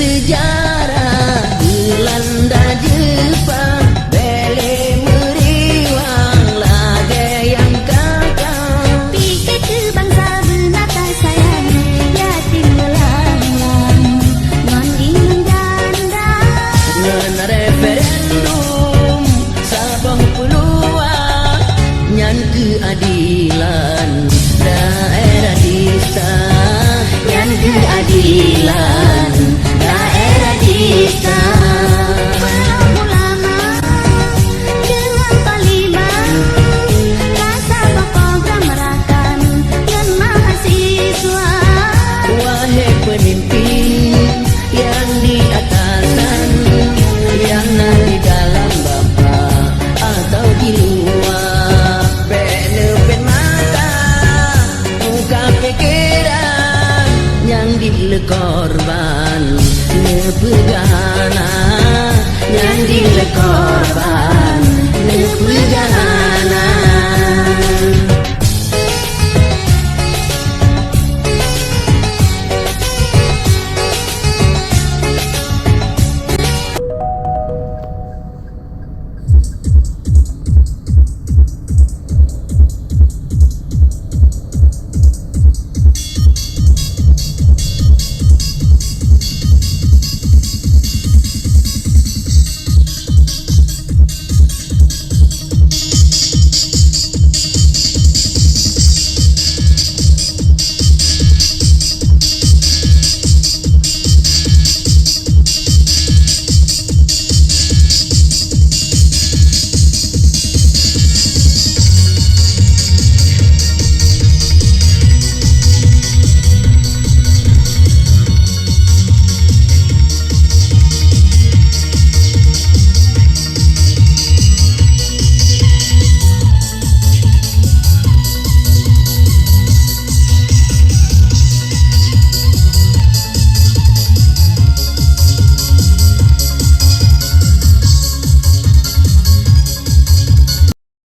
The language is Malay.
bersejarah Belanda Jepang bele meriwang laga yang kakak pikir ke bangsa benata sayang yatim melanglang ngon ingin janda ngan referendum sabang peluang nyan keadilan daerah desa nyan keadilan daerah desa belum ulama dengan Taliban rasa program merakan dan mahasiswa wahai pemimpin yang di atasan yang di dalam bapak atau di luar benefit mata muka pikiran yang di korban nepegana